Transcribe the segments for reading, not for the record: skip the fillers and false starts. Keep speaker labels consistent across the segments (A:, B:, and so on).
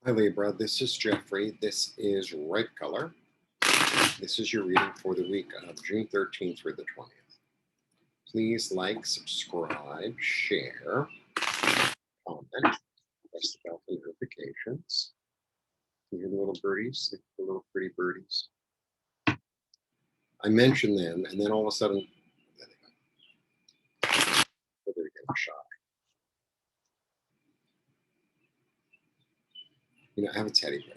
A: Hi Libra, this is Jeffrey. This is Right Color. This is your reading for the week of June 13th through the 20th. Please like, subscribe, share, comment, press the bell for notifications. You hear the little birdies, the little pretty birdies. I mention them, and then all of a sudden, there they go. They're getting shy. I have a teddy bear.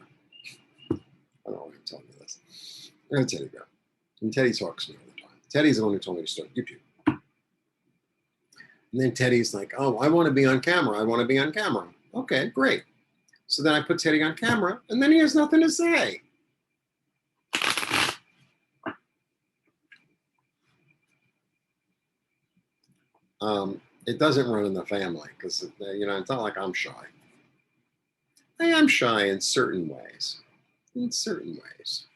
A: I don't know why I'm telling you this. I have a teddy bear. And Teddy talks to me all the time. Teddy's the one who told me to start YouTube. And then Teddy's like, oh, I want to be on camera. I want to be on camera. Okay, great. So then I put Teddy on camera, and then he has nothing to say. It doesn't run in the family because, it's not like I'm shy. I am shy in certain ways. In certain ways.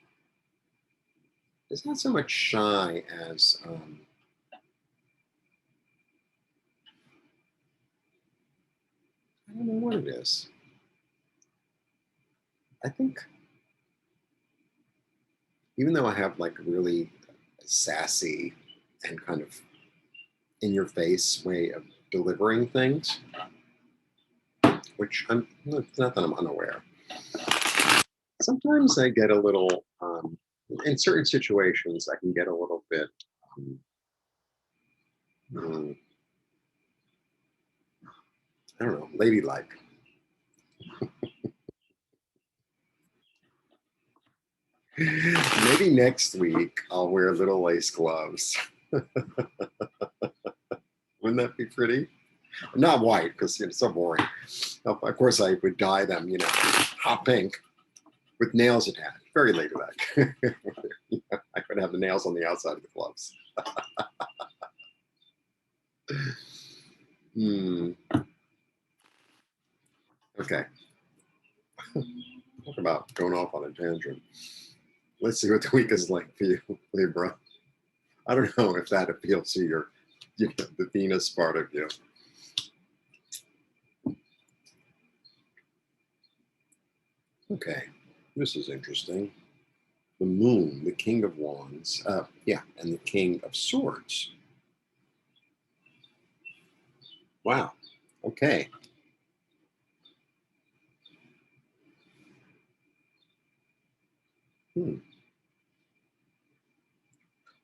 A: It's not so much shy as I don't know what it is. I think even though I have like really sassy and kind of in your face way of delivering things, which I'm not that I'm unaware. Sometimes I get a little, in certain situations, I can get a little bit, I don't know, ladylike. Maybe next week I'll wear little lace gloves. Wouldn't that be pretty? Not white, because it's so boring. Of course, I would dye them, hot pink with nails attached. Very ladylike. I could have the nails on the outside of the gloves. Okay. Talk about going off on a tangent. Let's see what the week is like for you, Libra. I don't know if that appeals to your, the Venus part of you. Okay, this is interesting. The Moon, the King of Wands, and the King of Swords. Wow. Okay.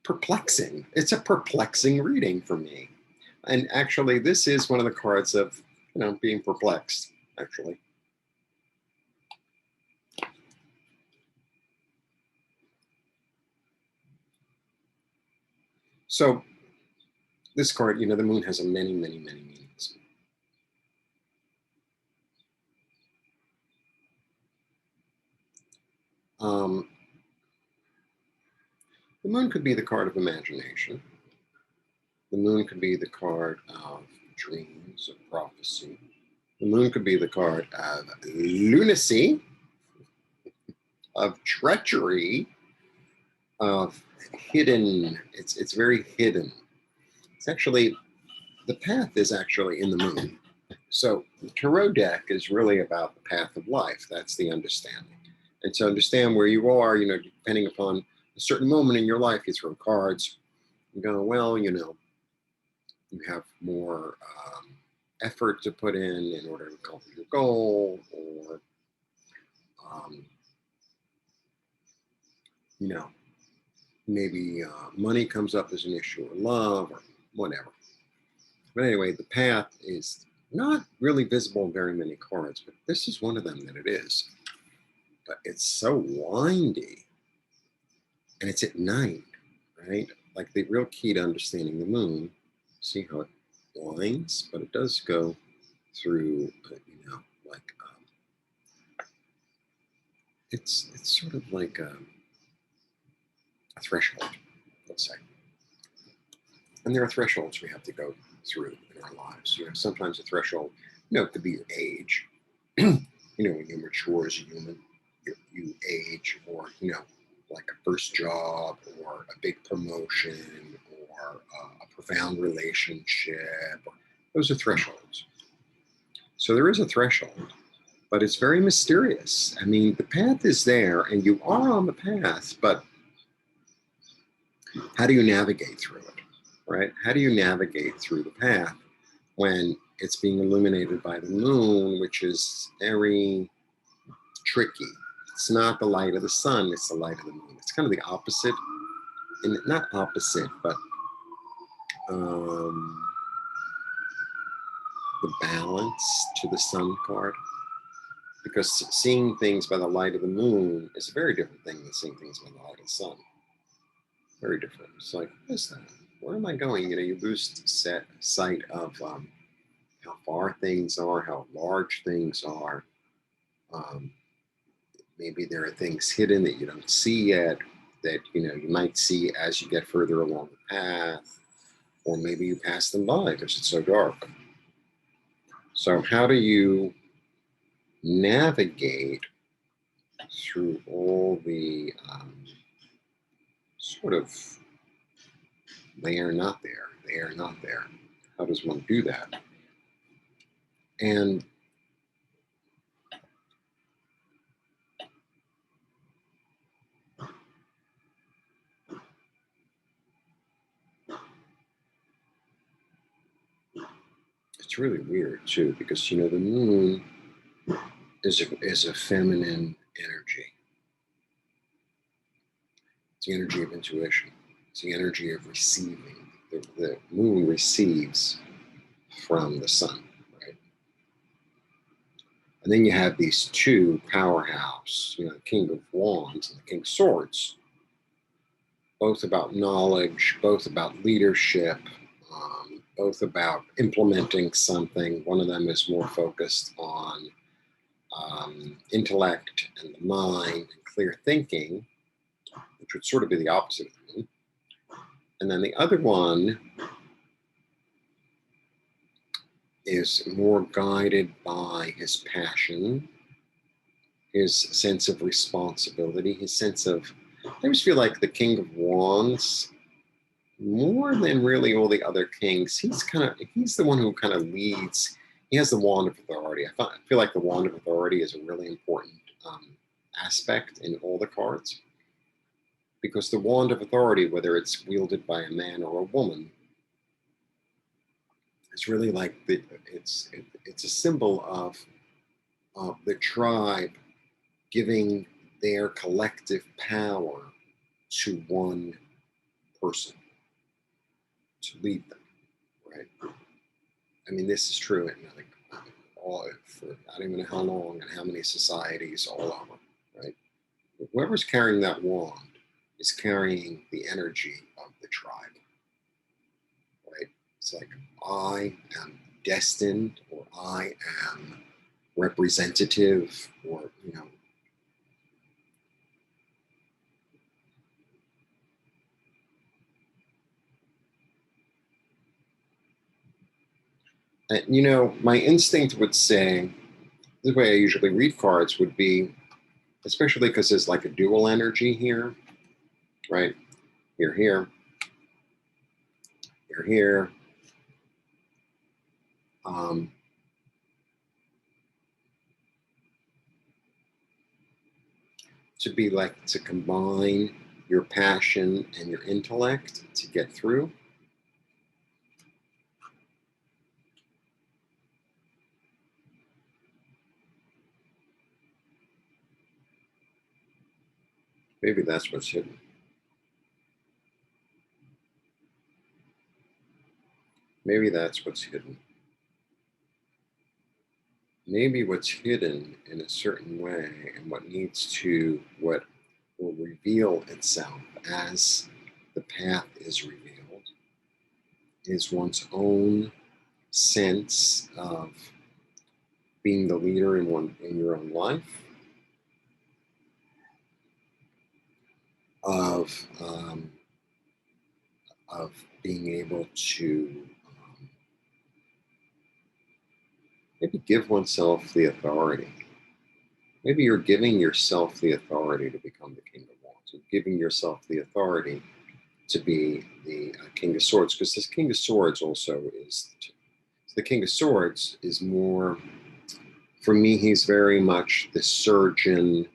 A: Perplexing. It's a perplexing reading for me. And actually, this is one of the cards of, being perplexed, actually. So this card, the Moon has many, many, many meanings. The Moon could be the card of imagination. The Moon could be the card of dreams, of prophecy. The Moon could be the card of lunacy, of treachery, of hidden. It's very hidden. It's actually, the path is actually in the Moon. So the tarot deck is really about the path of life. That's the understanding. And to understand where you are, depending upon a certain moment in your life, you throw cards. You go, well, you have more effort to put in order to accomplish your goal, or maybe money comes up as an issue, or love, or whatever. But anyway, the path is not really visible in very many cards, but this is one of them that it is. But it's so windy, and it's at night, right? Like the real key to understanding the Moon, see how it winds, but it does go through, like it's sort of like a threshold, let's say. And there are thresholds we have to go through in our lives. Sometimes a threshold, could be your age. When you mature as a human, you age, or like a first job, or a big promotion, or a profound relationship. Those are thresholds. So there is a threshold. but it's very mysterious. I mean, the path is there and you are on the path, but how do you navigate through it, right? How do you navigate through the path when it's being illuminated by the moon, which is very tricky? It's not the light of the sun, it's the light of the moon. It's kind of the opposite, and not opposite, but the balance to the sun card. Because seeing things by the light of the moon is a very different thing than seeing things by the light of the sun. Very different. It's like, what is that? Where am I going? You lose sight of how far things are, how large things are. Maybe there are things hidden that you don't see yet, that you might see as you get further along the path, or maybe you pass them by because it's so dark. So how do you navigate through all the sort of they are not there, they are not there? How does one do that? And it's really weird too, because the moon is a feminine energy. It's the energy of intuition. It's the energy of receiving. The moon receives from the sun, right? And then you have these two powerhouse, the King of Wands and the King of Swords, both about knowledge, both about leadership, both about implementing something. One of them is more focused on intellect and the mind and clear thinking, which would sort of be the opposite of the moon. And then the other one is more guided by his passion, his sense of responsibility, his sense of, I always feel like the King of Wands, more than really all the other kings, he's the one who kind of leads. He has the wand of authority. I feel like the wand of authority is a really important aspect in all the cards, because the wand of authority, whether it's wielded by a man or a woman, it's really like it's a symbol of the tribe giving their collective power to one person to lead them, right? I mean, this is true in for I don't even know how long and how many societies all over, right? But whoever's carrying that wand is carrying the energy of the tribe, right? It's like, I am destined, or I am representative, or and my instinct would say, the way I usually read cards would be, especially because there's like a dual energy here, right? Here, here, here, here. To be like, to combine your passion and your intellect to get through. Maybe that's what's hidden. Maybe that's what's hidden. Maybe what's hidden in a certain way, and what will reveal itself as the path is revealed, is one's own sense of being the leader in your own life, of being able to maybe give oneself the authority. Maybe you're giving yourself the authority to become the King of Wands. You're giving yourself the authority to be the King of Swords, because this King of Swords also is, the King of Swords is more For me, he's very much the surgeon.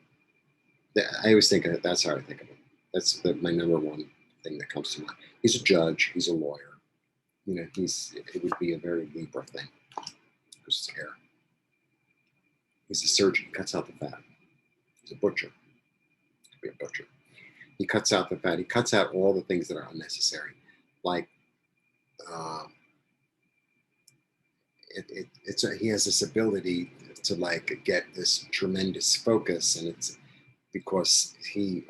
A: I always think of it, that's how I think of it. That's my number one thing that comes to mind. He's a judge. He's a lawyer. You know, it would be a very Libra thing because it's hair. He's a surgeon. He cuts out the fat. He's a butcher. He could be a butcher. He cuts out the fat. He cuts out all the things that are unnecessary. Like, he has this ability to like get this tremendous focus, and it's because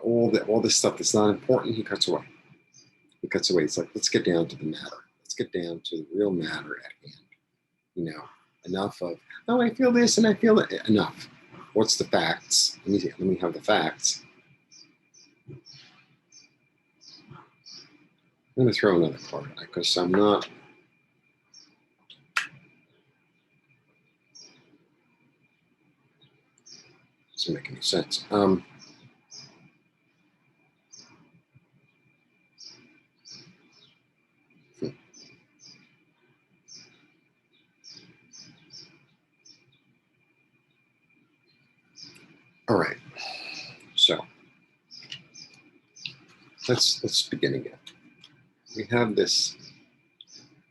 A: all this stuff that's not important, he cuts away. He cuts away. It's like, let's get down to the matter. Let's get down to the real matter at hand. You know, enough of, oh, I feel this and I feel it. Enough. What's the facts? Let me have the facts. I'm going to throw another card because I'm not. Doesn't make any sense. All right. So let's begin again. We have this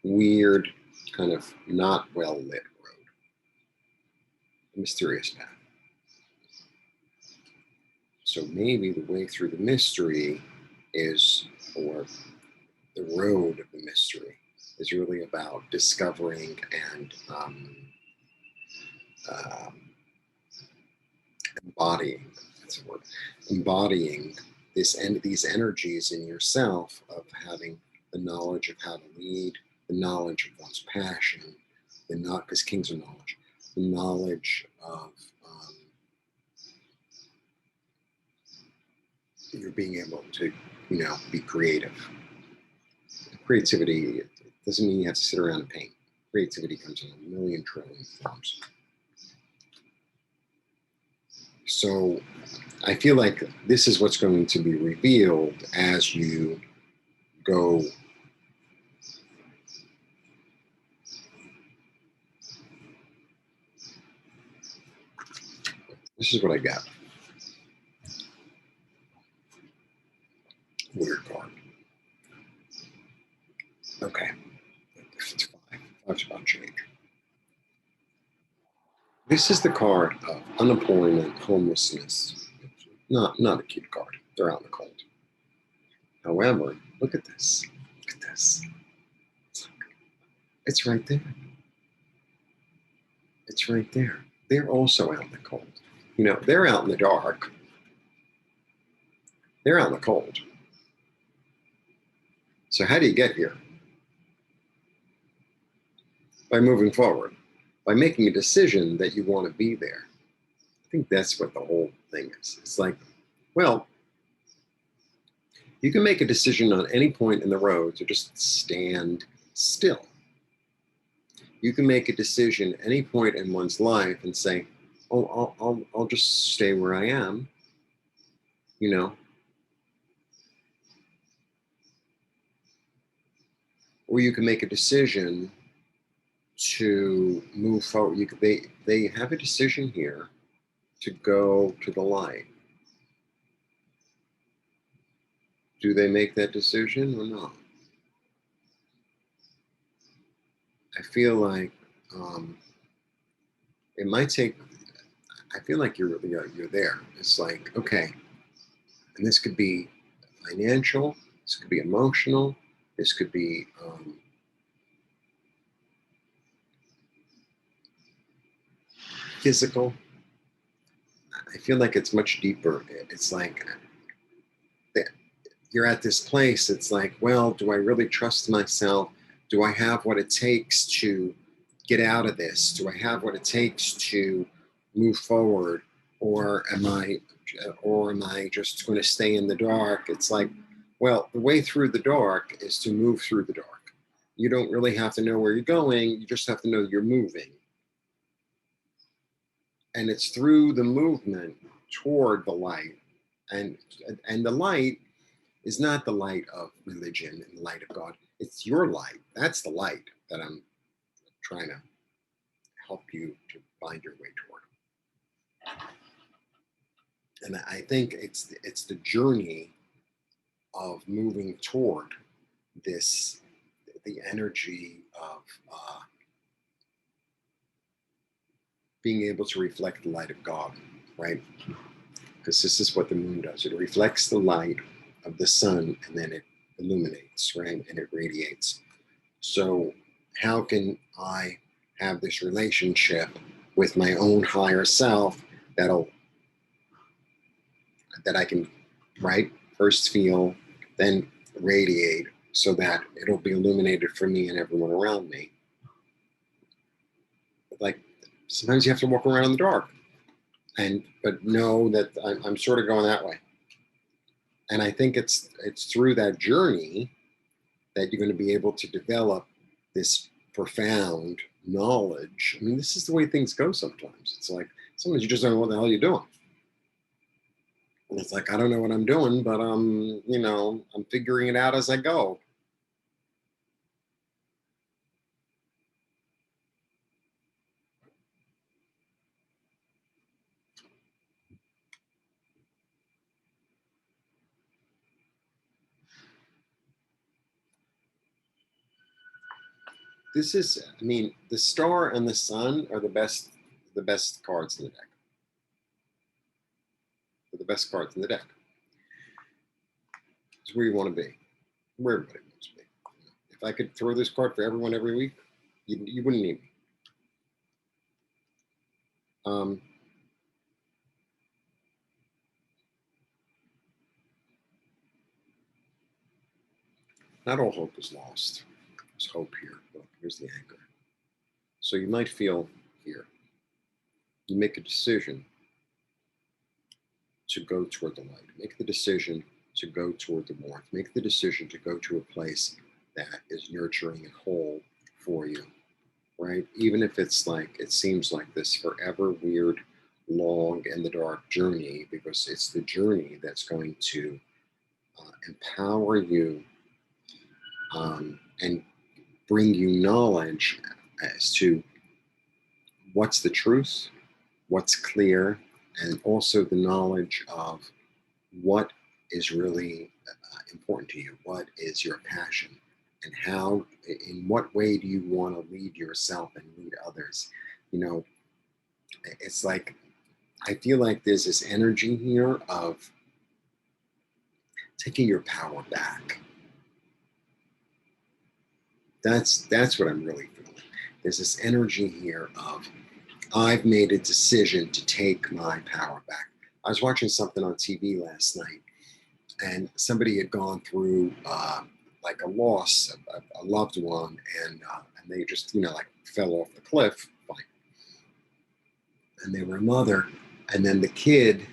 A: weird, kind of not well lit road, a mysterious path. So maybe the way through the mystery is, or the road of the mystery is really about discovering and embodying. That's a word. Embodying these energies in yourself of having the knowledge of how to lead, the knowledge of one's passion, because kings are knowledge, the knowledge of you're being able to, be creative. Creativity doesn't mean you have to sit around and paint. Creativity comes in a million trillion forms. So I feel like this is what's going to be revealed as you go. This is what I got. Weird card. Okay. It's five. Five's about change. This is the card of unemployment, homelessness. Not a cute card. They're out in the cold. However, look at this. Look at this. It's right there. It's right there. They're also out in the cold. They're out in the dark. They're out in the cold. So how do you get here? By moving forward, by making a decision that you want to be there. I think that's what the whole thing is. It's like, well, you can make a decision on any point in the road to just stand still. You can make a decision at any point in one's life and say, oh, I'll just stay where I am, Or you can make a decision to move forward. They have a decision here to go to the light. Do they make that decision or not? I feel like it might take. I feel like you're there. It's like, okay, and this could be financial. This could be emotional. This could be physical. I feel like it's much deeper. It's like you're at this place. It's like, well, do I really trust myself? Do I have what it takes to get out of this? Do I have what it takes to move forward? Or am I just going to stay in the dark? It's like, well, the way through the dark is to move through the dark. You don't really have to know where you're going. You just have to know you're moving. And it's through the movement toward the light. And the light is not the light of religion and the light of God. It's your light. That's the light that I'm trying to help you to find your way toward. And I think it's the journey of moving toward this, the energy of being able to reflect the light of God, right? Because this is what the moon does. It reflects the light of the sun and then it illuminates, right? And it radiates. So how can I have this relationship with my own higher self that I can, right, first feel, then radiate, so that it'll be illuminated for me and everyone around me. Like sometimes you have to walk around in the dark, but know that I'm sort of going that way. And I think it's through that journey that you're going to be able to develop this profound knowledge. I mean, this is the way things go sometimes. It's like sometimes you just don't know what the hell you're doing. And it's like, I don't know what I'm doing, but I'm figuring it out as I go. This is, I mean, the star and the sun are the best cards in the deck. They're the best cards in the deck. It's where you want to be, where everybody wants to be. If I could throw this card for everyone every week, you wouldn't need me. Not all hope is lost. There's hope here. Look, here's the anchor. So you might feel here. You make a decision to go toward the light. Make the decision to go toward the warmth. Make the decision to go to a place that is nurturing and whole for you, right? Even if it's like, it seems like this forever weird, long in the dark journey, because it's the journey that's going to empower you and bring you knowledge as to what's the truth, what's clear, and also the knowledge of what is really important to you, what is your passion, and how, in what way do you want to lead yourself and lead others. It's like, I feel like there's this energy here of taking your power back. That's what I'm really feeling. There's this energy here of, I've made a decision to take my power back. I was watching something on TV last night, and somebody had gone through like a loss, a loved one, and they just, like fell off the cliff. And they were a mother, and then the kid,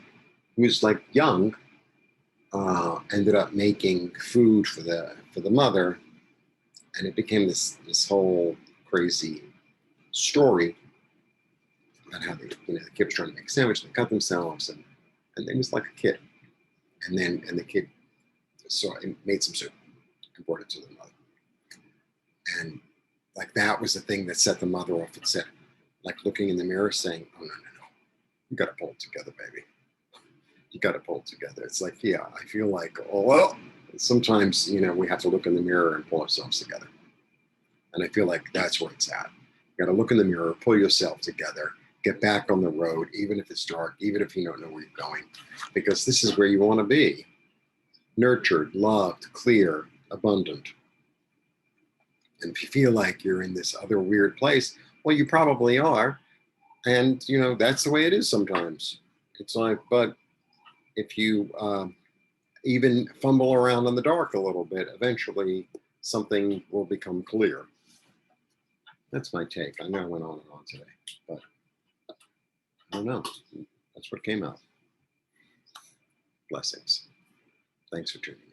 A: who was like young, ended up making food for the mother, and it became this whole crazy story about how the kid was trying to make a sandwich, they cut themselves, and they was like a kid, and the kid made some soup and brought it to the mother, and like that was the thing that set the mother off. It said, like looking in the mirror, saying, "Oh no, you got to pull it together, baby. You got to pull it together." It's like, yeah, I feel like, oh well, sometimes we have to look in the mirror and pull ourselves together, and I feel like that's where it's at. You got to look in the mirror, pull yourself together, get back on the road, even if it's dark, even if you don't know where you're going, because this is where you want to be. Nurtured, loved, clear, abundant. And if you feel like you're in this other weird place, well, you probably are. And, that's the way it is sometimes. It's like, but if you even fumble around in the dark a little bit, eventually something will become clear. That's my take. I know I went on and on today, but I don't know. That's what came out. Blessings. Thanks for tuning in.